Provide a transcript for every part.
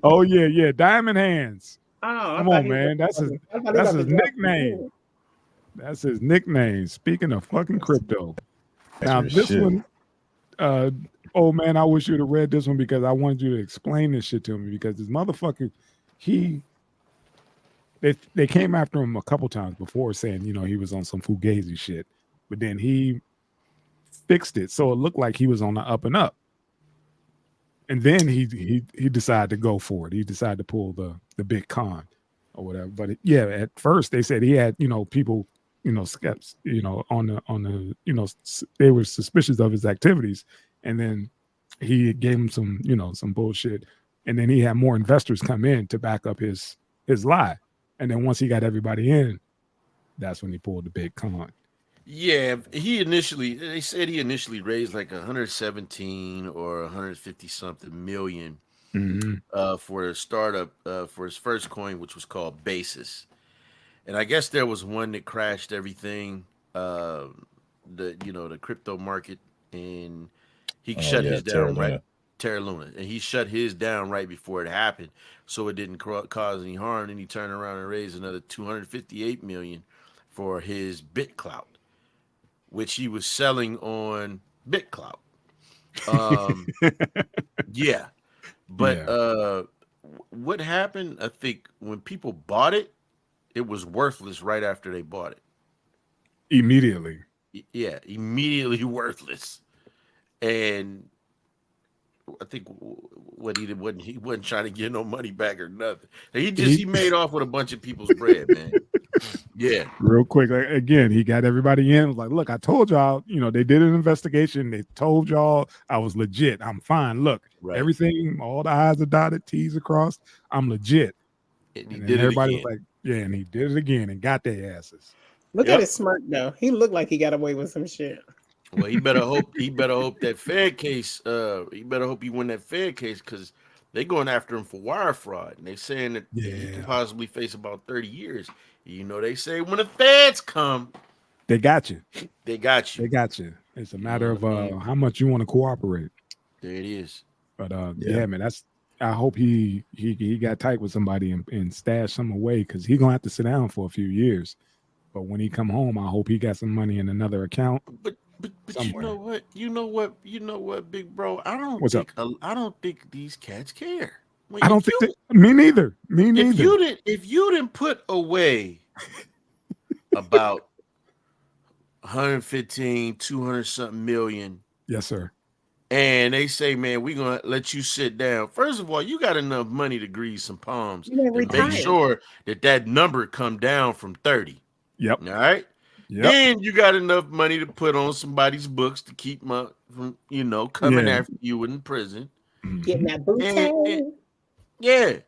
Oh yeah, Diamond Hands. Oh, I Come thought on, he was man. That's his I thought he that's about to his drop some nickname. jewels. That's his nickname. Speaking of fucking crypto. That's Now your this shit. one, uh oh man, I wish you'd have read this one because I wanted you to explain this shit to me because this motherfucker, he they came after him a couple times before saying, he was on some fugazi shit. But then he fixed it so it looked like he was on the up and up. And then he decided to go for it. He decided to pull the big con or whatever. But yeah, at first they said he had people skeptics on the they were suspicious of his activities, and then he gave him some bullshit, and then he had more investors come in to back up his lie, and then once he got everybody in, that's when he pulled the big con. Yeah, they said he initially raised like 117 or 150 something million Hmm. for a startup for his first coin, which was called Basis. And I guess there was one that crashed everything, uh, the crypto market, and he Oh shut yeah, his Terra down right. Luna. Terra Luna, and he shut his down right before it happened, so it didn't cause any harm. Then he turned around and raised another 258 million for his BitClout, which he was selling on BitClout. Um, yeah, but Yeah, what happened? I think when people bought it, it was worthless right after they bought it. immediately. Yeah, immediately worthless. And I think what he did wasn't he wasn't trying to get no money back or nothing. He He made off with a bunch of people's bread, man. Yeah, real quick, like, again, he got everybody in. Was like, look, I told y'all, they did an investigation. They told y'all I was legit. I'm fine. Look, right. everything, all the I's are dotted, T's are crossed. I'm legit. And he And then did it everybody was again. like, yeah, and he did it again and got their asses. Look at Yep. his smirk though. He looked like he got away with some shit. Well, he better hope that Fed case. He better hope he win that Fed case because they going after him for wire fraud, and they saying that he can Yeah, possibly face about 30 years. They say when the Feds come, they got you. they got you. They got you. It's a You know matter what of I mean? how much you want to cooperate. There it is. But Yeah. yeah, man, that's. I hope he got tight with somebody and stashed some away because he gonna have to sit down for a few years. But when he come home, I hope he got some money in another account But you know somewhere. what? Big bro. What's up? I don't think these cats care. Well, I don't think that. Me neither. Me neither. if you didn't put away about 115, 200 something million, Yes, sir. and they say, man, we're gonna let you sit down. First of all, you got enough money to grease some palms You gonna to make Hmm. retire. sure that number come down from 30. Yep. All right. Yep. Then you got enough money to put on somebody's books to keep them from, coming Yeah. after you in prison. Getting Hmm. that And booty. yeah.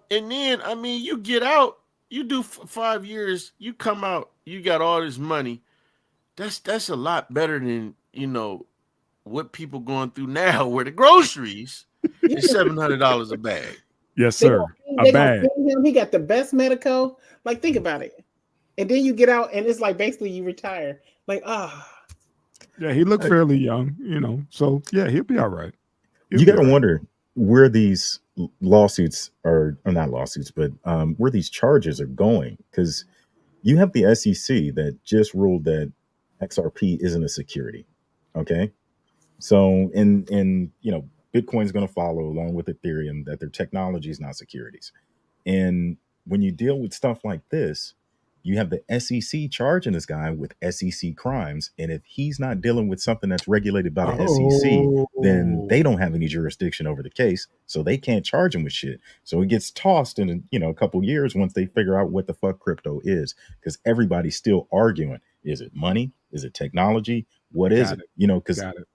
And then I mean, you get out, you do 5 years, you come out, you got all this money. That's a lot better than what people going through now, where the groceries You is know, $700 a bag. Yes, they sir. gonna A they gonna bag. pay him. He got the best medical. Like think about it. And then you get out and it's like basically you retire. Like Yeah, he looked Uh, fairly young, So yeah, he'll be all right. He'll You be got all to right. wonder where these lawsuits are, or not lawsuits, but where these charges are going. Because you have the SEC that just ruled that XRP isn't a security. Okay. So, and Bitcoin's going to follow along with Ethereum that their technology is not securities. And when you deal with stuff like this, you have the SEC charging this guy with SEC crimes. And if he's not dealing with something that's regulated by the SEC, then Oh, they don't have any jurisdiction over the case. So they can't charge him with shit. So it gets tossed in, a couple years once they figure out what the fuck crypto is. Because everybody's still arguing. Is it money? Is it technology? What is got it? it. Because Got it.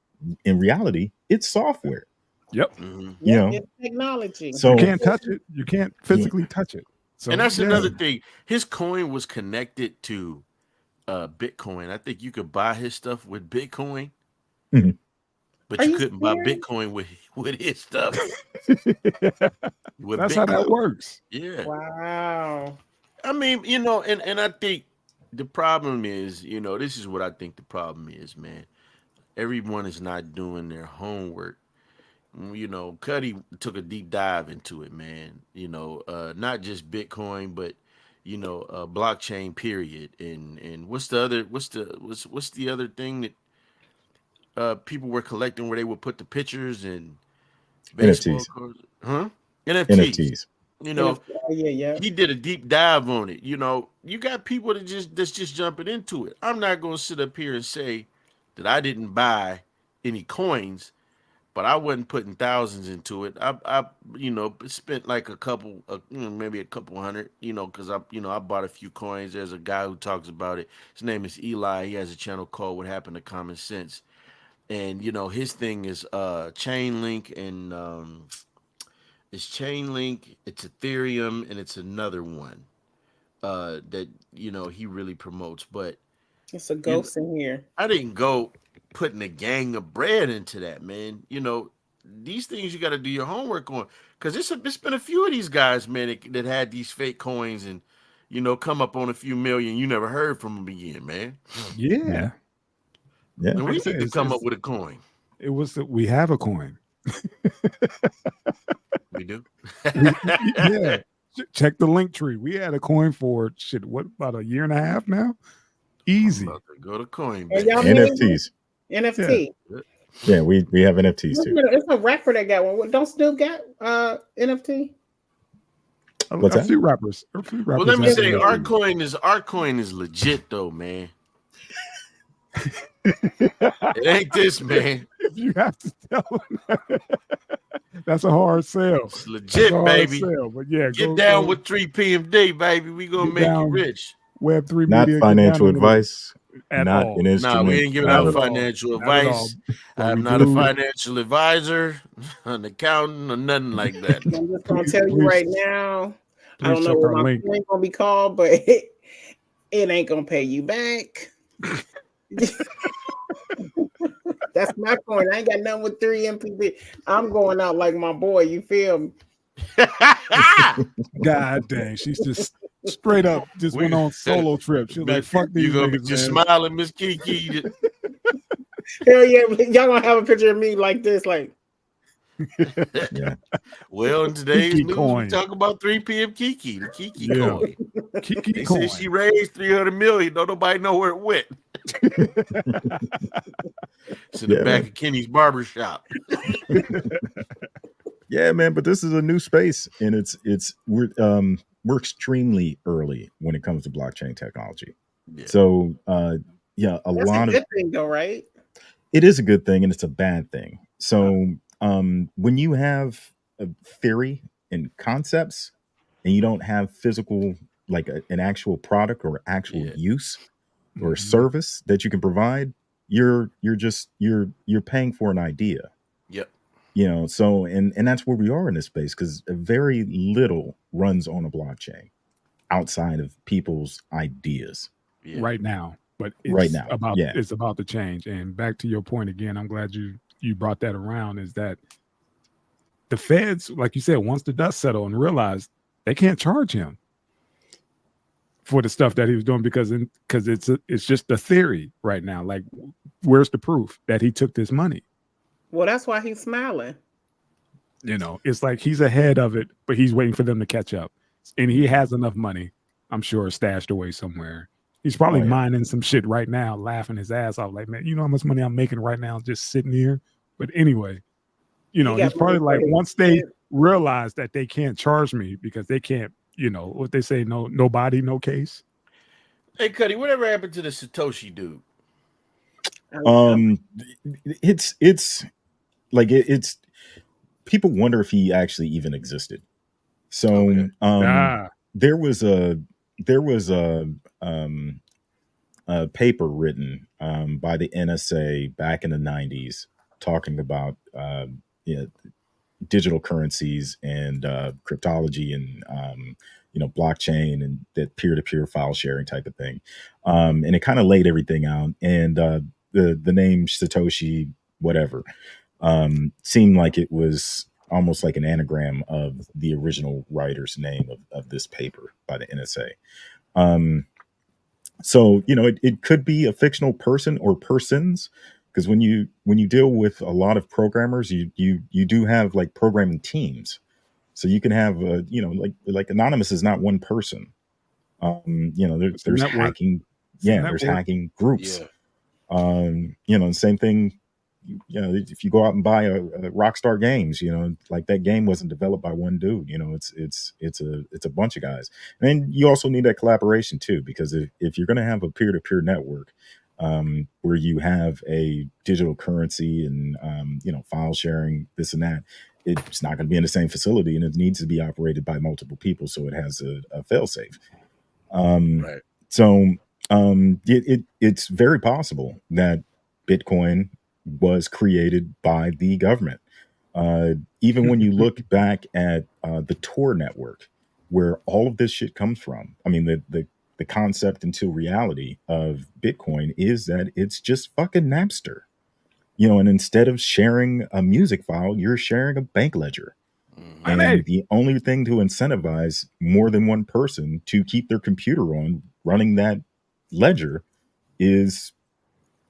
in reality, it's software. Yep. Hmm. You yep, know, it's technology. You so That's can't it. touch it. You can't yeah, physically touch it. And So that's yeah. another thing. His coin was connected to Bitcoin. I think you could buy his stuff with Bitcoin, mhm. but Are you you couldn't buy serious? Bitcoin with his stuff with That's how that BitClout. works. Yeah. Wow. I mean, and I think the problem is, this is what I think the problem is, man. Everyone is not doing their homework. You know, Cuddy took a deep dive into it, man. You know, not just Bitcoin, but blockchain period. And what's the other? What's the other thing that people were collecting where they would put the pictures and baseball NFTs. cards? Huh? NFTs. NFTs. You And know, if, yeah, yeah. he did a deep dive on it. You know, you got people that's just jumping into it. I'm not gonna sit up here and say that I didn't buy any coins, but I wasn't putting thousands into it. I spent like a couple, maybe a couple hundred, because I bought a few coins. There's a guy who talks about it. His name is Eli. He has a channel called "What Happened to Common Sense," and his thing is chain link and it's Chainlink, it's Ethereum, and it's another one that he really promotes. But It's a you, ghost in here. I didn't go putting a gang of bread into that, man. These things you got to do your homework on, because it's been a few of these guys, man, that had these fake coins and come up on a few million. You never heard from them again, man. Yeah. Yeah. And we Like I need said, to come up with a coin. we have a coin. We do. Yeah. Check the link tree. We had a coin for shit. What, about a year and a half now? Easy. I'm about to go to coin. Are y'all NFTs. NFT. Yeah, we have NFTs too. It's a rapper that got one. Don't Snoop got NFT? What's a that? few rappers. Well, let me have say, NFT. our coin is legit though, man. It ain't this, man. You have to tell them. That's a hard sell. It's legit, baby. Sell, but yeah, Get down with 3 PMD, baby. We gonna Get make down. you rich. Web3 Not media. financial advice. at Not all. an instrument. Nah, we ain't giving Not out at all. financial Not at all. advice. But I'm we not a do- financial advisor, an accountant, or nothing like that. I'm just gonna tell you right now. I don't know check what our my link. coin gonna be called, but it ain't gonna pay you back. That's my coin. I ain't got nothing with 3 MPB. I'm going out like my boy. You feel me? God dang, she's just straight up just went on solo trip. She was like, "Fuck these You gonna be niggas, just man." smiling, Miss Kiki. Hell yeah, y'all gonna have a picture of me like this, like. Yeah. Well, in today's Kiki news, Coin. we talk about 3 PM Kiki, the Kiki Yeah. coin. Kiki They Coin. said she raised 300 million. Don't nobody know where it went. It's in the back of Kenny's barber shop. Yeah, man, but this is a new space, and we're extremely early when it comes to blockchain technology. Yeah. So yeah, That's a good thing though, right? It is a good thing and it's a bad thing. So when you have a theory and concepts and you don't have physical, like an actual product or actual use or service that you can provide, you're paying for an idea. Yep. So and that's where we are in this space, because very little runs on a blockchain outside of people's ideas right now. But it's right now, it's about to change. And back to your point again, I'm glad you brought that around, is that the feds, like you said, once the dust settled and realized they can't charge him for the stuff that he was doing, because it's just a theory right now. Like, where's the proof that he took this money? Well, that's why he's smiling. It's like he's ahead of it, but he's waiting for them to catch up. And he has enough money, I'm sure, stashed away somewhere. He's probably mining some shit right now, laughing his ass off. Like, man, you know how much money I'm making right now just sitting here? But anyway, he's probably like, once they realize that they can't charge me because they can't, what they say, no body, no case. Hey, Cuddy, whatever happened to the Satoshi dude? It's like it's people wonder if he actually even existed. So there was a paper written by the NSA back in the 90s talking about digital currencies and cryptology and blockchain and that peer-to-peer file sharing type of thing, and it kind of laid everything out. And the name Satoshi whatever seemed like it was almost like an anagram of the original writer's name of this paper by the NSA. So it could be a fictional person or persons, Because when you deal with a lot of programmers, you do have like programming teams. So you can have like Anonymous is not one person. It's a There's network. hacking. It's a There's network. hacking groups. Yeah. Same thing. If you go out and buy a Rockstar Games, like that game wasn't developed by one dude. It's a bunch of guys. And you also need that collaboration too, because if you're going to have a peer-to-peer network, where you have a digital currency and file sharing, this and that, it's not going to be in the same facility, and it needs to be operated by multiple people, so it has a fail-safe. Right. So it's very possible that Bitcoin was created by the government. Even when you look back at the Tor network, where all of this shit comes from, I mean, the concept into reality of Bitcoin is that it's just fucking Napster. And instead of sharing a music file, you're sharing a bank ledger. Mhm. And the only thing to incentivize more than one person to keep their computer on running that ledger is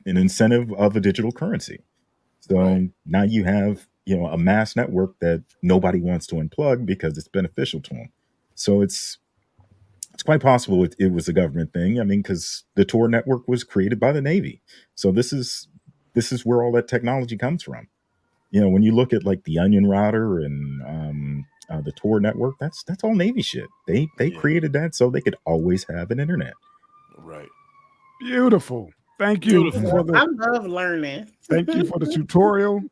an incentive of a digital currency. So Right. now you have, a mass network that nobody wants to unplug because it's beneficial to them. So it's quite possible it was a government thing. I mean, because the Tor network was created by the Navy. So this is where all that technology comes from. When you look at like the Onion router and the Tor network, that's all Navy shit. They Yeah. created that so they could always have an internet. Right. Beautiful. Thank you Beautiful. for I the love learning. tutorial.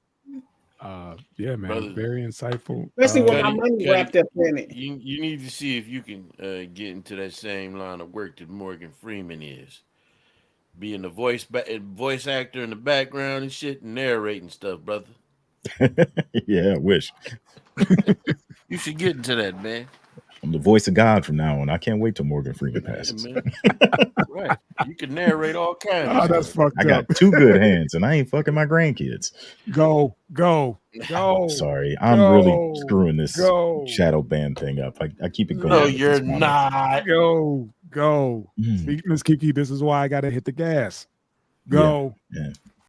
Yeah, man, Brother. very insightful. Especially when my Cuddy, money wrapped up in it. you need to see if you can get into that same line of work that Morgan Freeman is. Being the voice actor in the background and shit, and narrating stuff, brother. Yeah, I wish. You should get into that, man. I'm the voice of God from now on. I can't wait till Morgan Freeman Yeah, passes. man. Right. You can narrate all kinds of That's stuff. fucked I got up. 2 good hands, and I ain't fucking my grandkids. Go. Sorry, I'm really Go. screwing this Go. shadow ban thing up. I keep it going. No, with you're these comments. not. Go. Mm. See, Miss Kiki, this is why I gotta hit the gas. Yeah, Go. yeah.